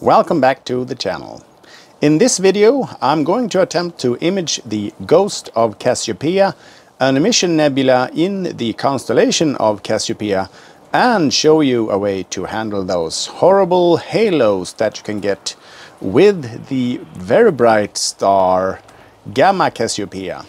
Welcome back to the channel. In this video I'm going to attempt to image the Ghost of Cassiopeia, an emission nebula in the constellation of Cassiopeia, and show you a way to handle those horrible halos that you can get with the very bright star Gamma Cassiopeiae.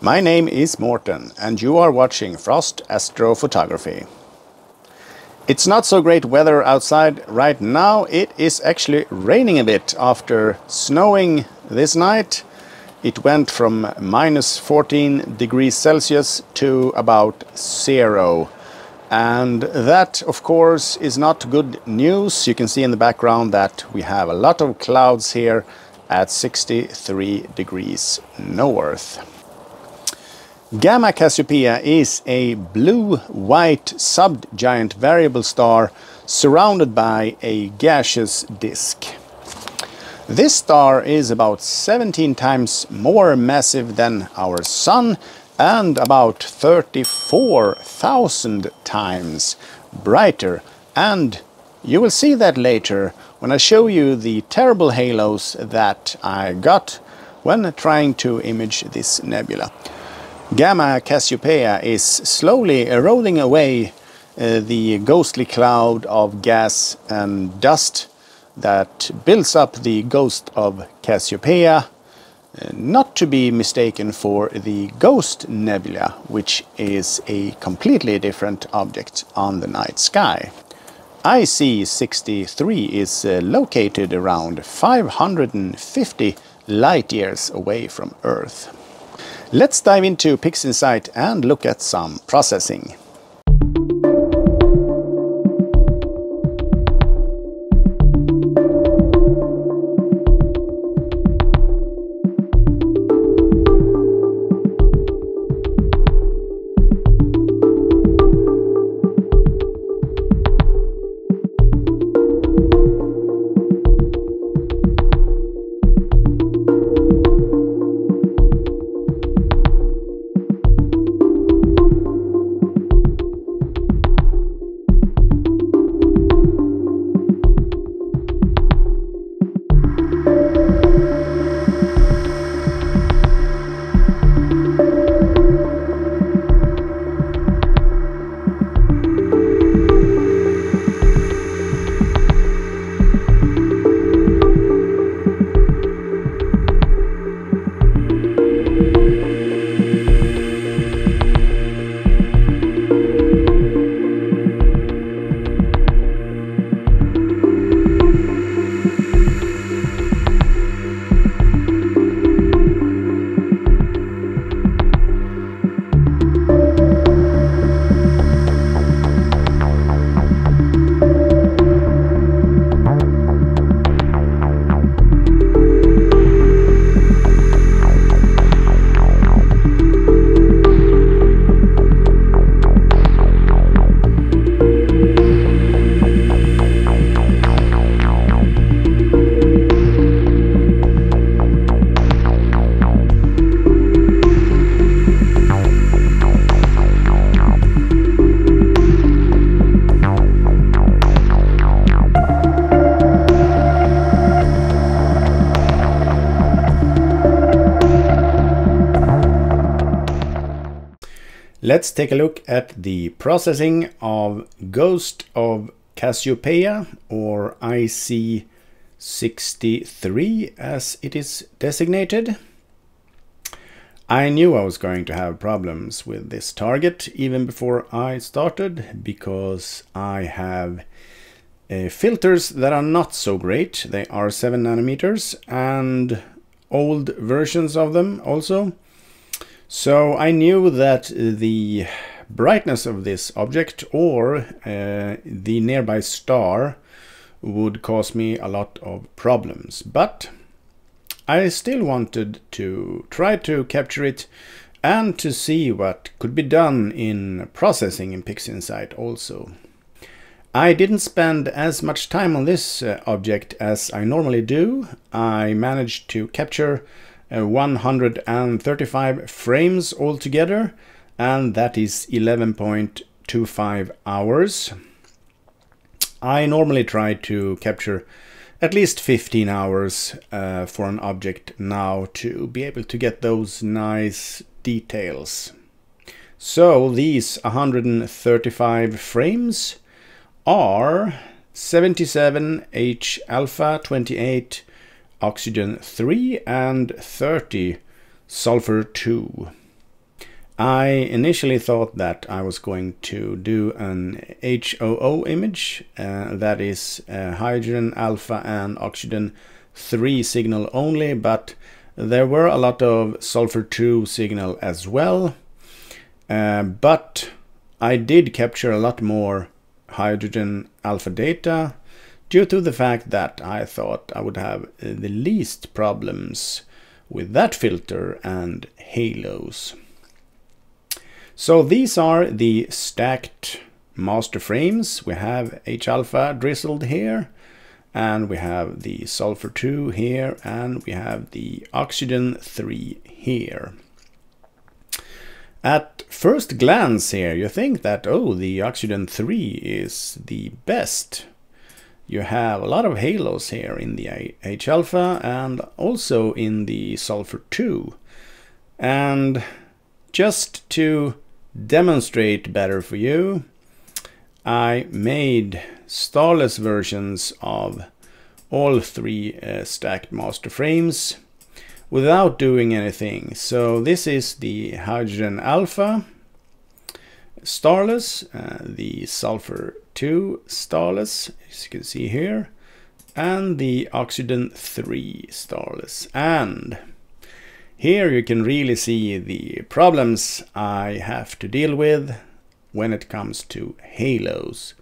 My name is Morten and you are watching Frost Astrophotography. It's not so great weather outside right now. It is actually raining a bit after snowing this night. It went from minus 14 degrees Celsius to about 0. And that, of course, is not good news. You can see in the background that we have a lot of clouds here at 63 degrees north. Gamma Cassiopeiae is a blue-white subgiant variable star surrounded by a gaseous disk. This star is about 17 times more massive than our Sun and about 34,000 times brighter, and you will see that later when I show you the terrible halos that I got when trying to image this nebula. Gamma Cassiopeiae is slowly eroding away the ghostly cloud of gas and dust that builds up the Ghost of Cassiopeia, not to be mistaken for the Ghost Nebula, which is a completely different object on the night sky. IC63 is located around 550 light years away from Earth. Let's dive into PixInsight and look at some processing. Let's take a look at the processing of Ghost of Cassiopeia, or IC63 as it is designated. I knew I was going to have problems with this target even before I started, because I have filters that are not so great. They are 7 nanometers and old versions of them also. So I knew that the brightness of this object or the nearby star would cause me a lot of problems, but I still wanted to try to capture it and to see what could be done in processing in PixInsight also. I didn't spend as much time on this object as I normally do. I managed to capture 135 frames altogether, and that is 11.25 hours. I normally try to capture at least 15 hours for an object now to be able to get those nice details. So these 135 frames are 77 H alpha, 28 oxygen 3 and 30 sulfur 2. I initially thought that I was going to do an HOO image, that is hydrogen alpha and oxygen 3 signal only, but there were a lot of sulfur 2 signal as well. But I did capture a lot more hydrogen alpha data due to the fact that I thought I would have the least problems with that filter and halos. So these are the stacked master frames. We have H alpha drizzled here, and we have the sulfur 2 here, and we have the oxygen 3 here. At first glance here, you think that, oh, the oxygen 3 is the best. You have a lot of halos here in the H alpha and also in the sulfur 2. And just to demonstrate better for you, I made starless versions of all three stacked master frames without doing anything. So this is the hydrogen alpha starless, the sulfur 2 starless, as you can see here, and the oxygen 3 starless. And here you can really see the problems I have to deal with when it comes to halos.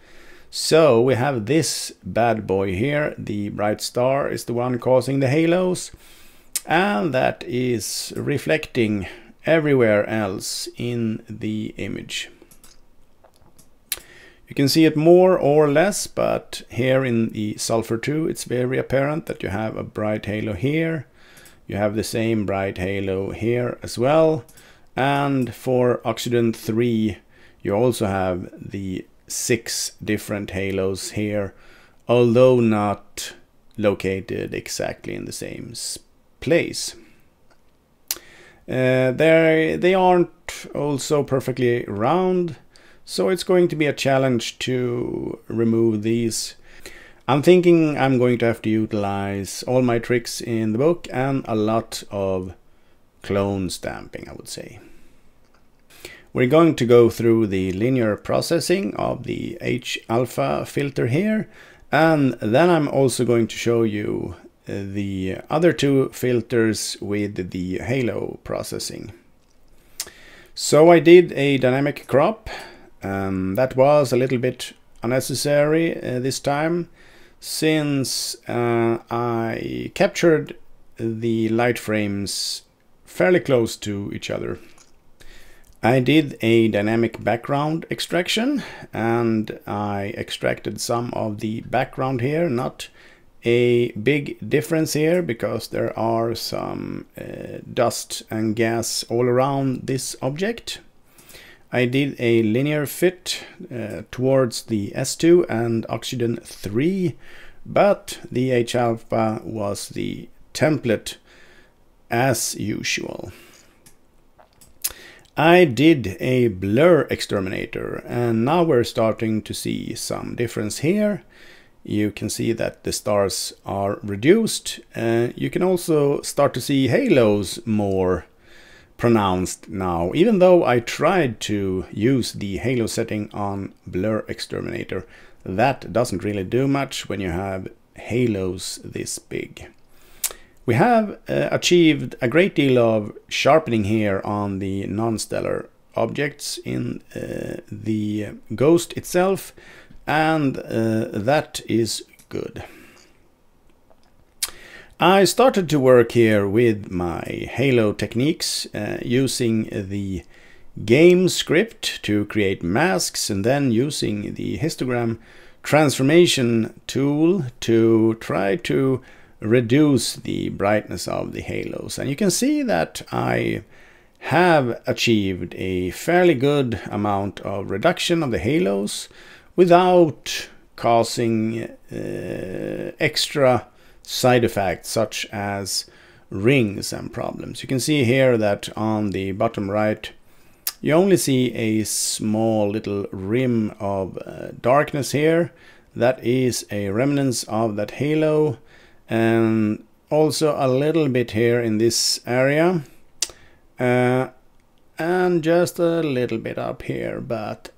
So we have this bad boy here. The bright star is the one causing the halos, and that is reflecting everywhere else in the image. You can see it more or less, but here in the sulfur 2 it's very apparent that you have a bright halo here. You have the same bright halo here as well, and for oxygen 3 you also have the 6 different halos here, although not located exactly in the same place. They aren't also perfectly round, so it's going to be a challenge to remove these. I'm thinking I'm going to have to utilize all my tricks in the book and a lot of clone stamping, I would say. We're going to go through the linear processing of the H alpha filter here, and then I'm also going to show you the other two filters with the halo processing. So I did a dynamic crop. That was a little bit unnecessary this time, since I captured the light frames fairly close to each other. I did a dynamic background extraction, and I extracted some of the background here. Not a big difference here because there are some dust and gas all around this object. I did a linear fit towards the S2 and oxygen 3, but the H alpha was the template as usual. I did a blur exterminator, and now we're starting to see some difference here. You can see that the stars are reduced. You can also start to see halos more pronounced now, even though I tried to use the halo setting on blur exterminator. That doesn't really do much when you have halos this big. We have achieved a great deal of sharpening here on the non-stellar objects in the Ghost itself, and that is good. I started to work here with my halo techniques using the game script to create masks, and then using the histogram transformation tool to try to reduce the brightness of the halos. And you can see that I have achieved a fairly good amount of reduction of the halos without causing extra side effects such as rings and problems. You can see here that on the bottom right you only see a small little rim of darkness here. That is a remnants of that halo, and also a little bit here in this area, and just a little bit up here, but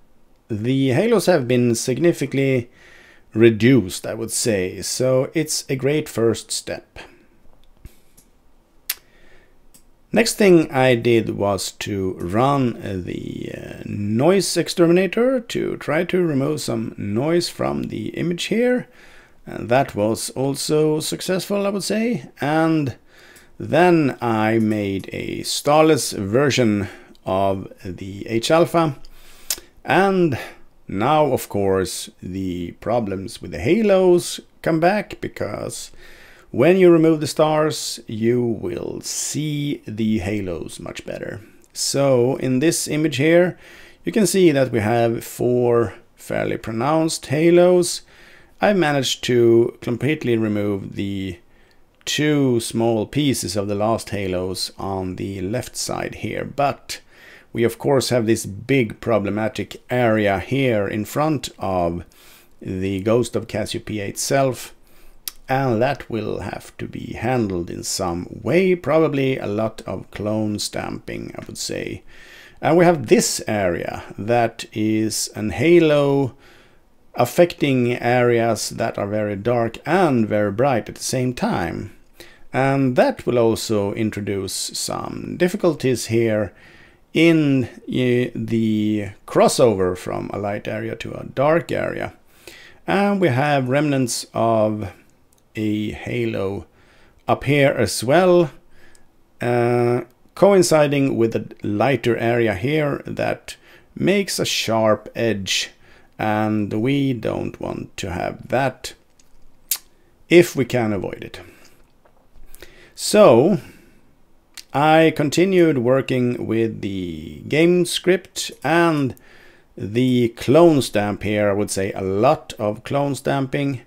the halos have been significantly reduced, I would say, so it's a great first step. Next thing I did was to run the noise exterminator to try to remove some noise from the image here, and that was also successful, I would say. And then I made a starless version of the H-alpha, and now of course the problems with the halos come back, because when you remove the stars you will see the halos much better. So in this image here you can see that we have 4 fairly pronounced halos. I managed to completely remove the 2 small pieces of the last halos on the left side here, but we of course have this big problematic area here in front of the Ghost of Cassiopeia itself, and that will have to be handled in some way, probably a lot of clone stamping, I would say. And we have this area that is an halo affecting areas that are very dark and very bright at the same time. And that will also introduce some difficulties here in the crossover from a light area to a dark area. And we have remnants of a halo up here as well, coinciding with a lighter area here that makes a sharp edge, and we don't want to have that if we can avoid it. So I continued working with the game script and the clone stamp here. I would say a lot of clone stamping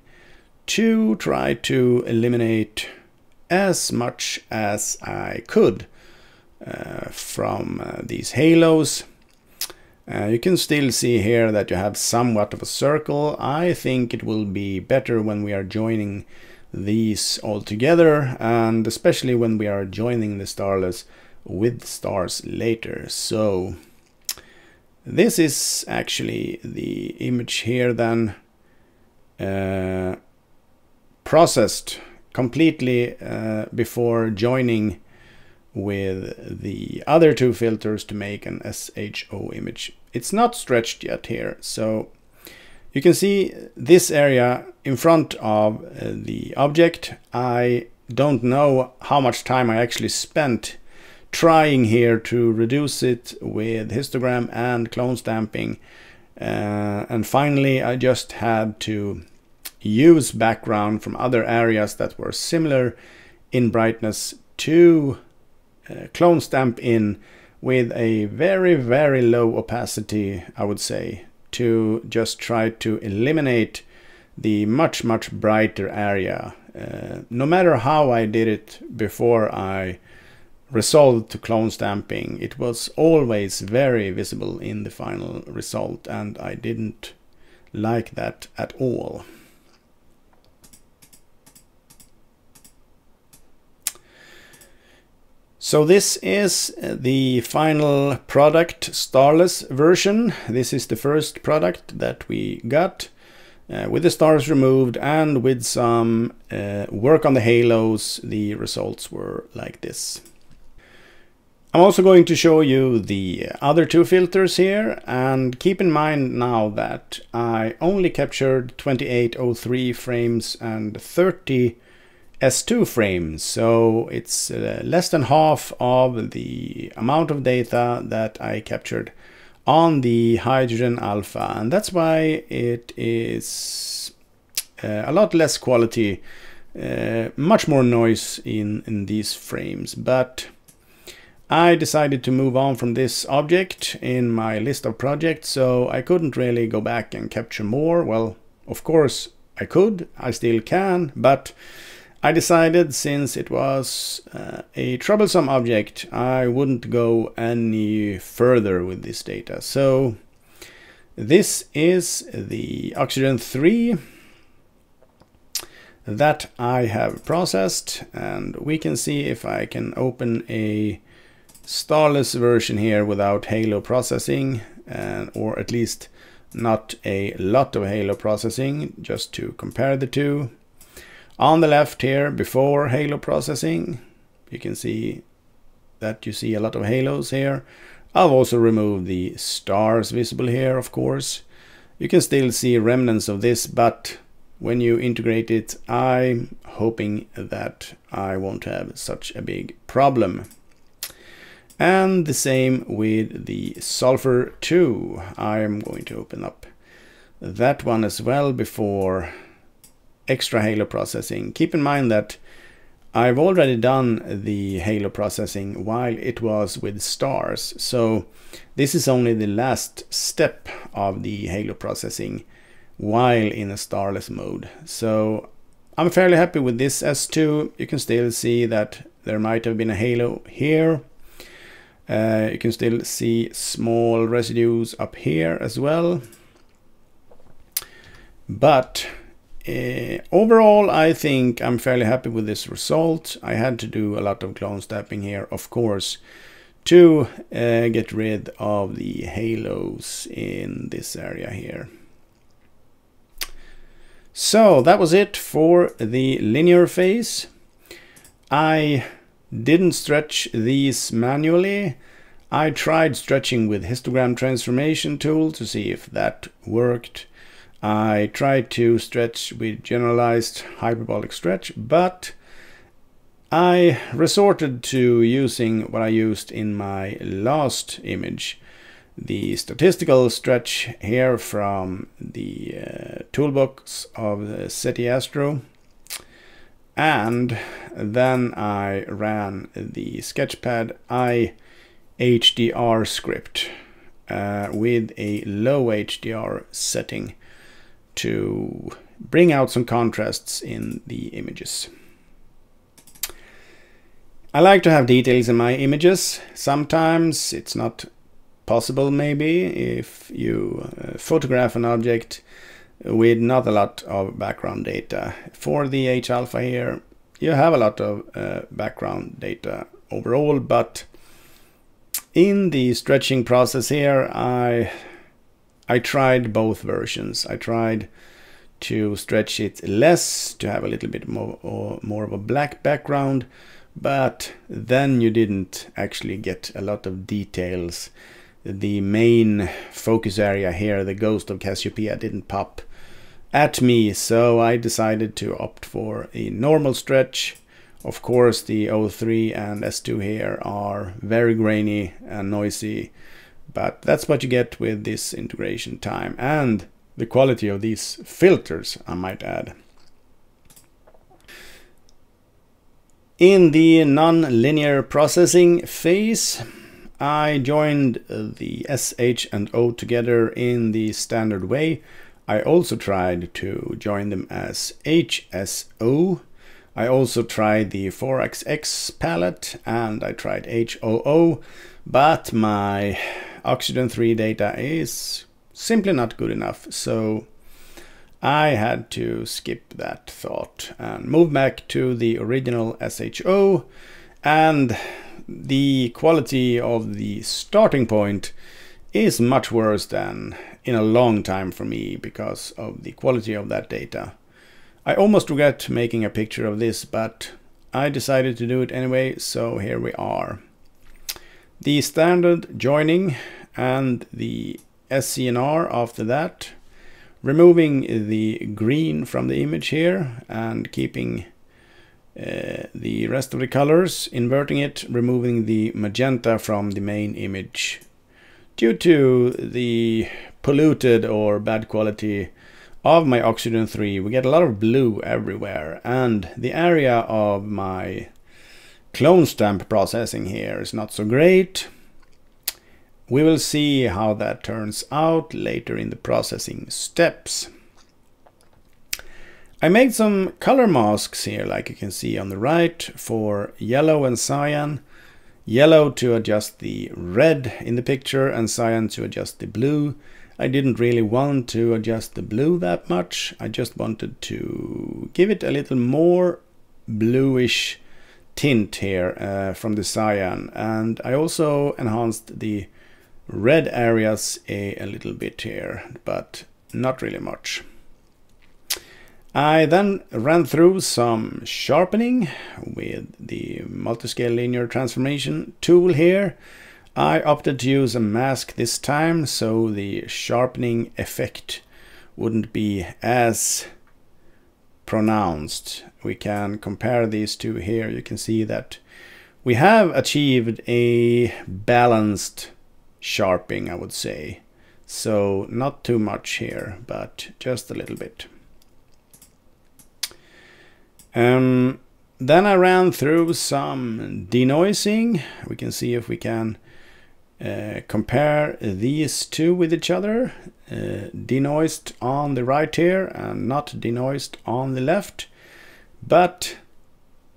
to try to eliminate as much as I could from these halos. You can still see here that you have somewhat of a circle. I think it will be better when we are joining these all together, and especially when we are joining the starless with stars later. So this is actually the image here then, processed completely before joining with the other 2 filters to make an SHO image. It's not stretched yet here, so you can see this area in front of the object. I don't know how much time I actually spent trying here to reduce it with histogram and clone stamping, and finally I just had to use background from other areas that were similar in brightness to clone stamp in with a very, very low opacity, I would say, to just try to eliminate the much brighter area. No matter how I did it before I resolved to clone stamping, it was always very visible in the final result, and I didn't like that at all. So this is the final product, starless version. This is the first product that we got with the stars removed and with some work on the halos. The results were like this. I'm also going to show you the other 2 filters here, and keep in mind now that I only captured 2803 frames and 30 S2 frames, so it's less than half of the amount of data that I captured on the hydrogen alpha, and that's why it is a lot less quality, much more noise in these frames. But I decided to move on from this object in my list of projects, so I couldn't really go back and capture more. Well, of course I could, I still can, but I decided, since it was a troublesome object, I wouldn't go any further with this data. So this is the oxygen 3 that I have processed, and we can see if I can open a starless version here without halo processing, or at least not a lot of halo processing, just to compare the two. On the left here, before halo processing, you can see that you see a lot of halos here. I've also removed the stars visible here, of course. You can still see remnants of this, but when you integrate it, I'm hoping that I won't have such a big problem. And the same with the sulfur 2. I'm going to open up that one as well before extra halo processing. Keep in mind that I've already done the halo processing while it was with stars, so this is only the last step of the halo processing while in a starless mode. So I'm fairly happy with this S2. You can still see that there might have been a halo here. You can still see small residues up here as well, but overall, I think I'm fairly happy with this result. I had to do a lot of clone stepping here, of course, to get rid of the halos in this area here. So that was it for the linear phase. I didn't stretch these manually. I tried stretching with histogram transformation tool to see if that worked. I tried to stretch with generalized hyperbolic stretch, but I resorted to using what I used in my last image, the statistical stretch here from the toolbox of SETI Astro, and then I ran the Sketchpad HDR script with a low HDR setting to bring out some contrasts in the images. I like to have details in my images. Sometimes it's not possible, maybe, if you photograph an object with not a lot of background data. For the H-alpha here, you have a lot of background data overall, but in the stretching process here, I tried both versions. I tried to stretch it less, to have a little bit more of a black background, but then you didn't actually get a lot of details. The main focus area here, the Ghost of Cassiopeia, didn't pop at me, so I decided to opt for a normal stretch. Of course, the O3 and S2 here are very grainy and noisy, but that's what you get with this integration time and the quality of these filters, I might add. In the non-linear processing phase, I joined the SH and O together in the standard way. I also tried to join them as HSO. I also tried the 4XX palette, and I tried HOO, but my Oxygen 3 data is simply not good enough, so I had to skip that thought and move back to the original SHO, and the quality of the starting point is much worse than in a long time for me because of the quality of that data. I almost regret making a picture of this, but I decided to do it anyway, so here we are. The standard joining and the SCNR after that, removing the green from the image here and keeping the rest of the colors, inverting it, removing the magenta from the main image due to the polluted or bad quality of my oxygen 3, we get a lot of blue everywhere, and the area of my clone stamp processing here is not so great. We will see how that turns out later in the processing steps. I made some color masks here, like you can see on the right, for yellow and cyan. Yellow to adjust the red in the picture and cyan to adjust the blue. I didn't really want to adjust the blue that much. I just wanted to give it a little more bluish tint here from the cyan. And I also enhanced the red areas a little bit here, but not really much. I then ran through some sharpening with the multiscale linear transformation tool here. I opted to use a mask this time, so the sharpening effect wouldn't be as pronounced. We can compare these two here. You can see that we have achieved a balanced sharpening, I would say. So not too much here, but just a little bit. Then I ran through some denoising. We can see if we can compare these two with each other. Denoised on the right here and not denoised on the left. But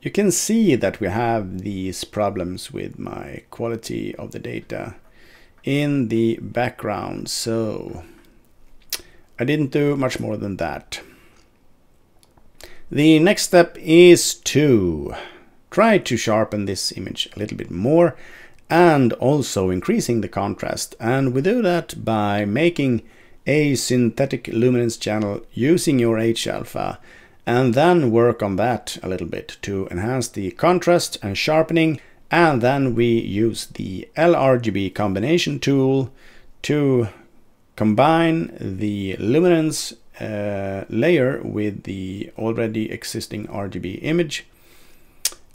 you can see that we have these problems with my quality of the data in the background, so I didn't do much more than that. The next step is to try to sharpen this image a little bit more and also increasing the contrast, and we do that by making a synthetic luminance channel using your H-alpha, and then work on that a little bit to enhance the contrast and sharpening. And then we use the LRGB combination tool to combine the luminance layer with the already existing RGB image,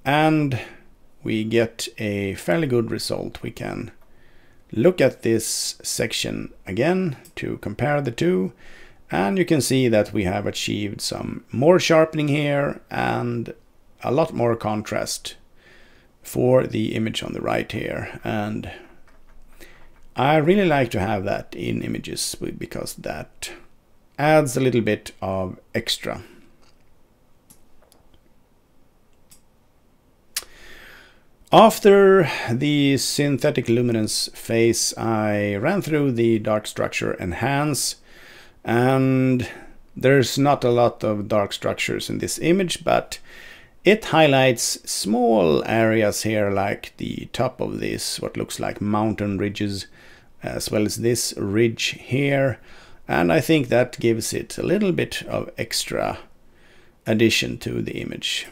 and we get a fairly good result. We can look at this section again to compare the two, and you can see that we have achieved some more sharpening here and a lot more contrast for the image on the right here. And I really like to have that in images because that adds a little bit of extra. After the synthetic luminance phase, I ran through the dark structure enhance, and there's not a lot of dark structures in this image, but it highlights small areas here, like the top of this, what looks like mountain ridges, as well as this ridge here. And I think that gives it a little bit of extra addition to the image.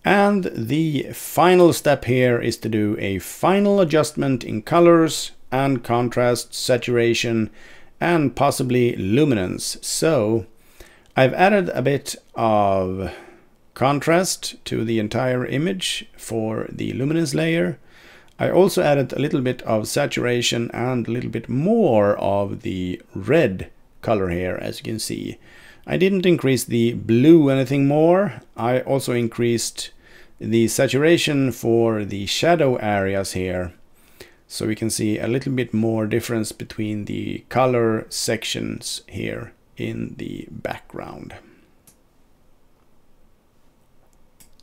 And the final step here is to do a final adjustment in colors and contrast, saturation, and possibly luminance. So I've added a bit of contrast to the entire image for the luminance layer. I also added a little bit of saturation and a little bit more of the red color here, as you can see. I didn't increase the blue anything more. I also increased the saturation for the shadow areas here, so we can see a little bit more difference between the color sections here in the background.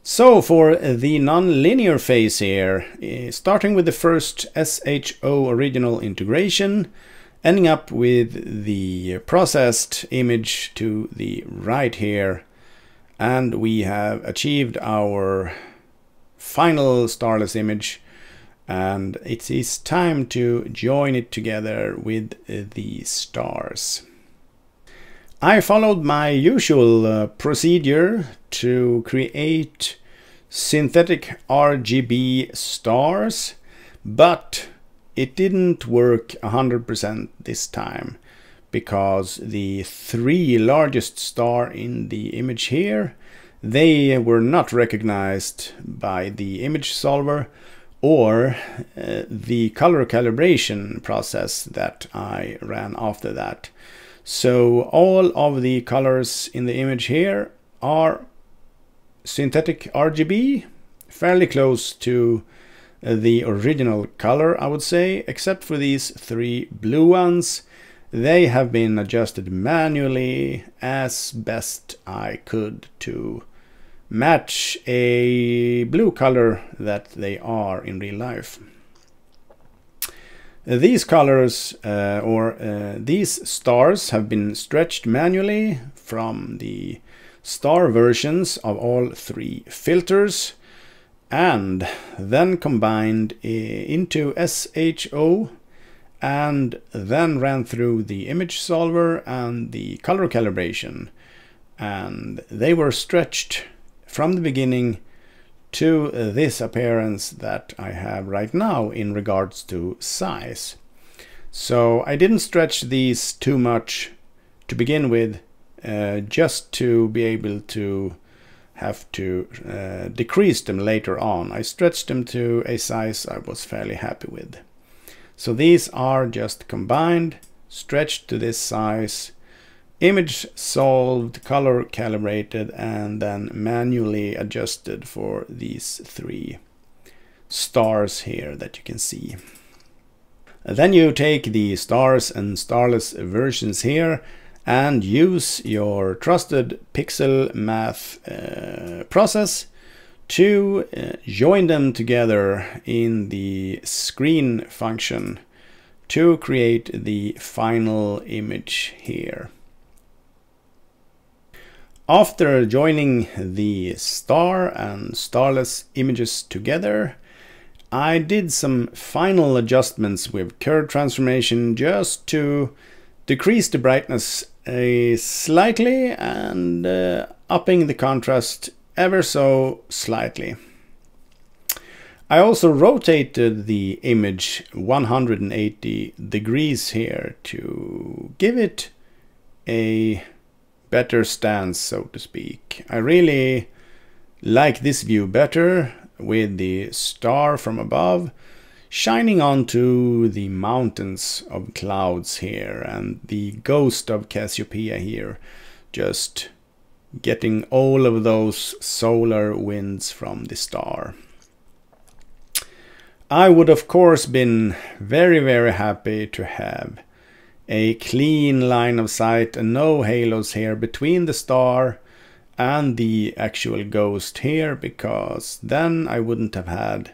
So for the non-linear phase here, starting with the first SHO original integration, ending up with the processed image to the right here, and we have achieved our final starless image, and it is time to join it together with the stars. I followed my usual procedure to create synthetic RGB stars, but it didn't work 100% this time, because the three largest stars in the image here, they were not recognized by the image solver, or the color calibration process that I ran after that. So all of the colors in the image here are synthetic RGB, fairly close to the original color, I would say, except for these 3 blue ones. They have been adjusted manually as best I could to match a blue color that they are in real life. These colors these stars have been stretched manually from the star versions of all 3 filters and then combined into SHO and then ran through the image solver and the color calibration, and they were stretched from the beginning to this appearance that I have right now in regards to size. So I didn't stretch these too much to begin with, just to be able to have to decrease them later on. I stretched them to a size I was fairly happy with. So these are just combined, stretched to this size, image solved, color calibrated, and then manually adjusted for these 3 stars here that you can see. And then you take the stars and starless versions here and use your trusted pixel math process to join them together in the screen function to create the final image here. After joining the star and starless images together, I did some final adjustments with curve transformation just to decrease the brightness slightly and upping the contrast ever so slightly. I also rotated the image 180 degrees here to give it a better stance, so to speak. I really like this view better with the star from above shining onto the mountains of clouds here and the Ghost of Cassiopeia here, just getting all of those solar winds from the star. I would of course been very happy to have a clean line of sight and no halos here between the star and the actual ghost here, because then I wouldn't have had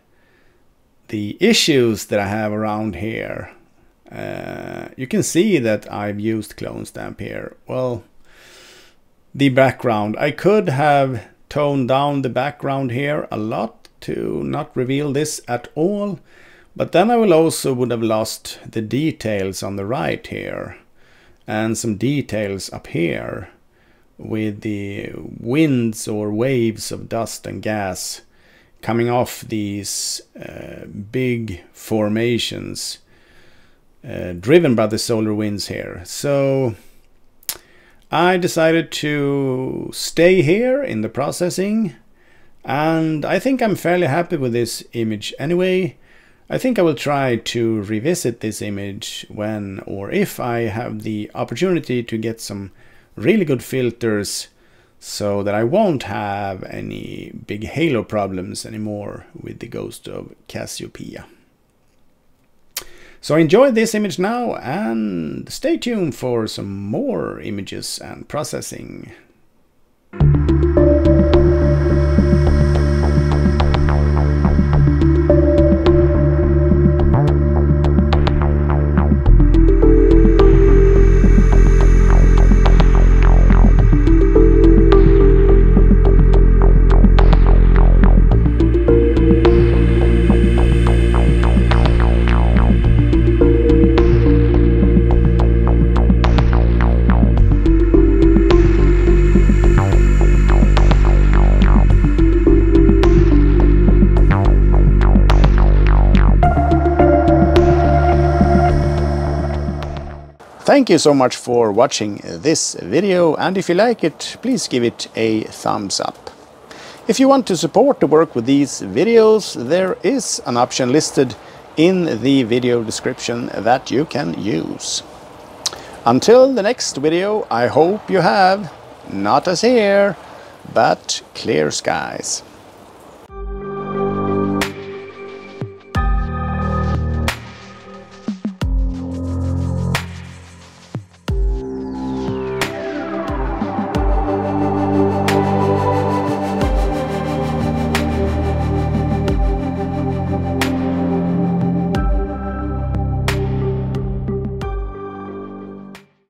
the issues that I have around here. You can see that I've used clone stamp here. Well, the background, I could have toned down the background here a lot to not reveal this at all, but then I would have lost the details on the right here and some details up here with the winds or waves of dust and gas coming off these big formations driven by the solar winds here. So I decided to stay here in the processing, and I think I'm fairly happy with this image anyway. I think I will try to revisit this image when or if I have the opportunity to get some really good filters so that I won't have any big halo problems anymore with the Ghost of Cassiopeia. So enjoy this image now and stay tuned for some more images and processing. Thank you so much for watching this video, and if you like it, please give it a thumbs up. If you want to support the work with these videos, there is an option listed in the video description that you can use. Until the next video, I hope you have, not as here, but clear skies.